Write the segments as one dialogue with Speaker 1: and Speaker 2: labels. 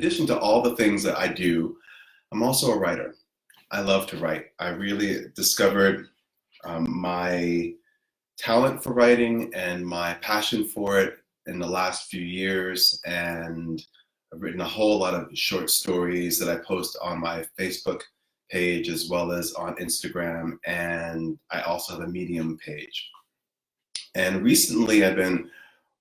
Speaker 1: addition to all the things that I do, I'm also a writer. I love to write. I really discovered my talent for writing and my passion for it in the last few years. And I've written a whole lot of short stories that I post on my Facebook page as well as on Instagram. And I also have a Medium page. And recently I've been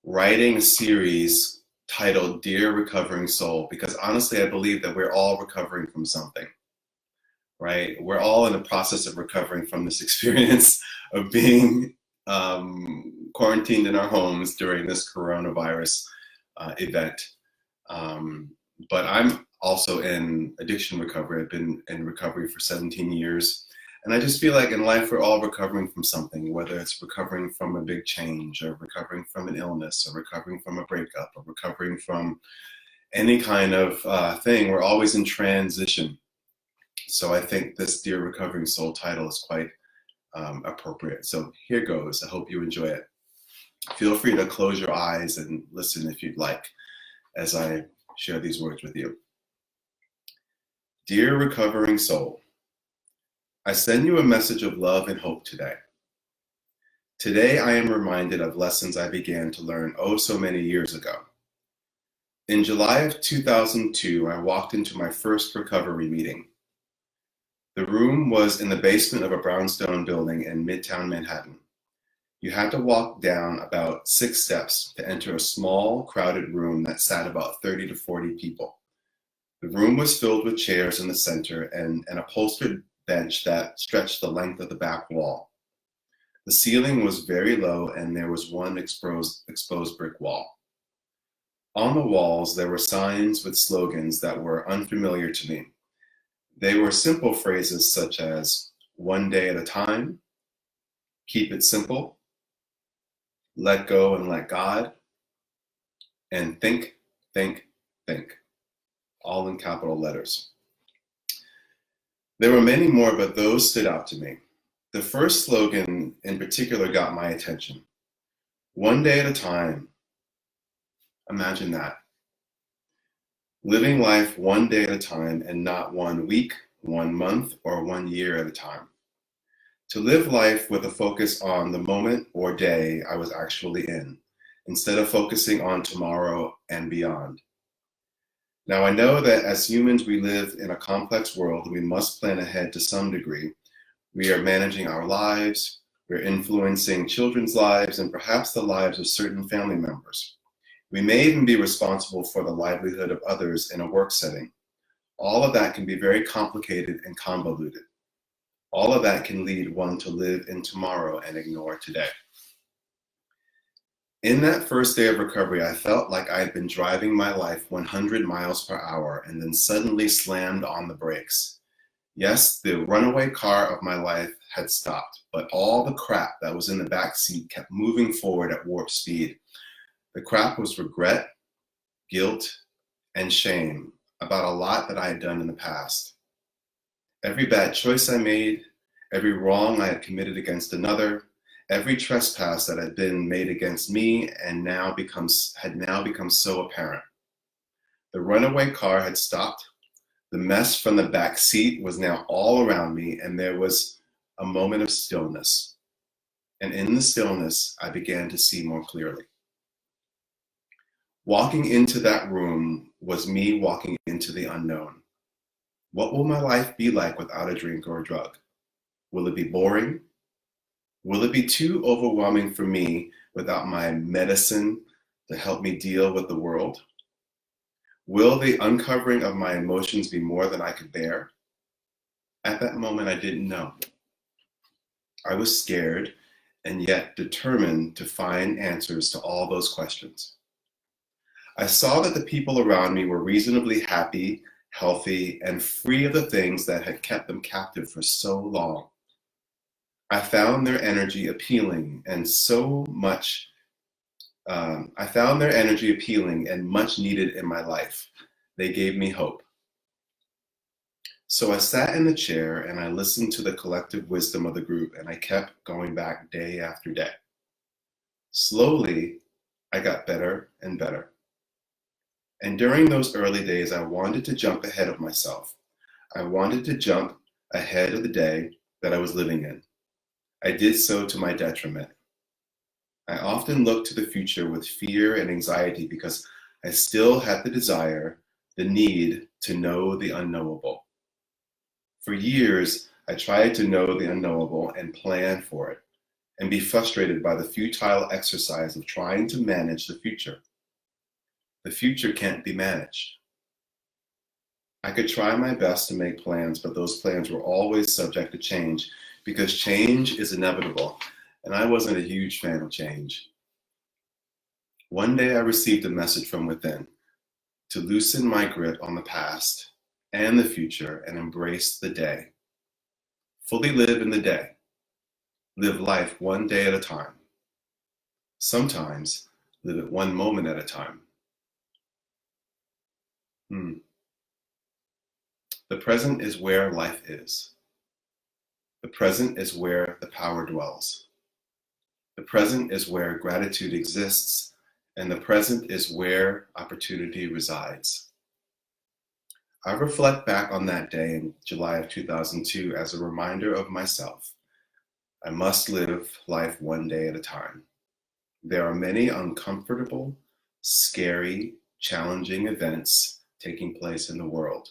Speaker 1: writing a series titled Dear Recovering Soul, because honestly, I believe that we're all recovering from something, right? We're all in the process of recovering from this experience of being quarantined in our homes during this coronavirus event. But I'm also in addiction recovery. I've been in recovery for 17 years. And I just feel like in life, we're all recovering from something, whether it's recovering from a big change or recovering from an illness or recovering from a breakup or recovering from any kind of thing. We're always in transition. So I think this Dear Recovering Soul title is quite appropriate. So here goes. I hope you enjoy it. Feel free to close your eyes and listen if you'd like as I share these words with you. Dear Recovering Soul, I send you a message of love and hope today. Today I am reminded of lessons I began to learn oh so many years ago. In July of 2002, I walked into my first recovery meeting. The room was in the basement of a brownstone building in Midtown Manhattan. You had to walk down about 6 steps to enter a small, crowded room that sat about 30 to 40 people. The room was filled with chairs in the center and an upholstered bench that stretched the length of the back wall. The ceiling was very low and there was one exposed brick wall. On the walls, there were signs with slogans that were unfamiliar to me. They were simple phrases such as, one day at a time, keep it simple, let go and let God, and think, think, think, all in capital letters. There were many more, but those stood out to me. The first slogan in particular got my attention. One day at a time. Imagine that. Living life one day at a time and not 1 week, 1 month, or 1 year at a time. To live life with a focus on the moment or day I was actually in, instead of focusing on tomorrow and beyond. Now I know that as humans we live in a complex world and we must plan ahead to some degree. We are managing our lives, we're influencing children's lives, and perhaps the lives of certain family members. We may even be responsible for the livelihood of others in a work setting. All of that can be very complicated and convoluted. All of that can lead one to live in tomorrow and ignore today. In that first day of recovery, I felt like I had been driving my life 100 miles per hour and then suddenly slammed on the brakes. Yes, the runaway car of my life had stopped, but all the crap that was in the back seat kept moving forward at warp speed. The crap was regret, guilt, and shame about a lot that I had done in the past. Every bad choice I made, every wrong I had committed against another, every trespass that had been made against me had now become so apparent. The runaway car had stopped. The mess from the back seat was now all around me, and there was a moment of stillness. And in the stillness, I began to see more clearly. Walking into that room was me walking into the unknown. What will my life be like without a drink or a drug? Will it be boring? Will it be too overwhelming for me without my medicine to help me deal with the world? Will the uncovering of my emotions be more than I could bear? At that moment, I didn't know. I was scared and yet determined to find answers to all those questions. I saw that the people around me were reasonably happy, healthy, and free of the things that had kept them captive for so long. I found their energy appealing and much needed in my life. They gave me hope. So I sat in the chair and I listened to the collective wisdom of the group, and I kept going back day after day. Slowly, I got better and better. And during those early days, I wanted to jump ahead of myself. I wanted to jump ahead of the day that I was living in. I did so to my detriment. I often looked to the future with fear and anxiety because I still had the desire, the need to know the unknowable. For years, I tried to know the unknowable and plan for it, and be frustrated by the futile exercise of trying to manage the future. The future can't be managed. I could try my best to make plans, but those plans were always subject to change because change is inevitable, and I wasn't a huge fan of change. One day I received a message from within to loosen my grip on the past and the future and embrace the day. Fully live in the day. Live life one day at a time. Sometimes live it one moment at a time. The present is where life is. The present is where the power dwells. The present is where gratitude exists, and the present is where opportunity resides. I reflect back on that day in July of 2002 as a reminder of myself. I must live life one day at a time. There are many uncomfortable, scary, challenging events taking place in the world.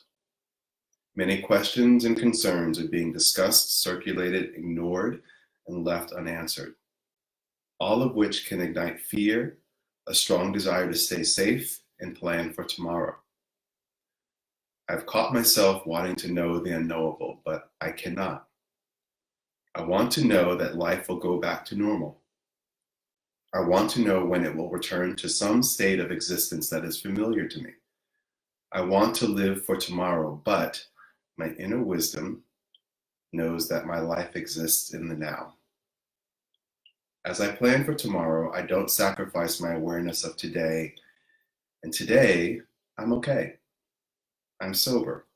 Speaker 1: Many questions and concerns are being discussed, circulated, ignored, and left unanswered, all of which can ignite fear, a strong desire to stay safe, and plan for tomorrow. I've caught myself wanting to know the unknowable, but I cannot. I want to know that life will go back to normal. I want to know when it will return to some state of existence that is familiar to me. I want to live for tomorrow, but my inner wisdom knows that my life exists in the now. As I plan for tomorrow, I don't sacrifice my awareness of today. And today, I'm okay. I'm sober.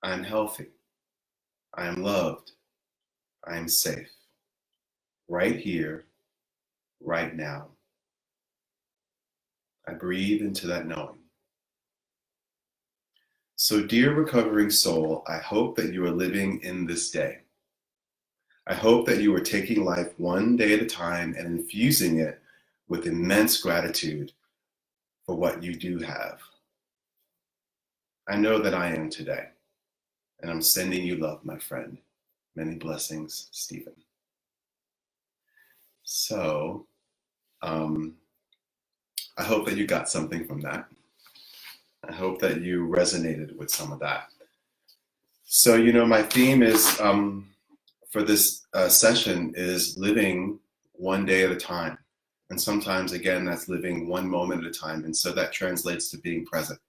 Speaker 1: I'm healthy. I am loved. I am safe. Right here, right now. I breathe into that knowing. So, dear recovering soul, I hope that you are living in this day. I hope that you are taking life one day at a time and infusing it with immense gratitude for what you do have. I know that I am today, and I'm sending you love, my friend. Many blessings, Stephen. So, I hope that you got something from that. I hope that you resonated with some of that. So, my theme is for this session is living one day at a time. And sometimes, again, that's living one moment at a time. And so that translates to being present,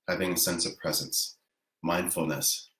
Speaker 1: having a sense of presence, mindfulness,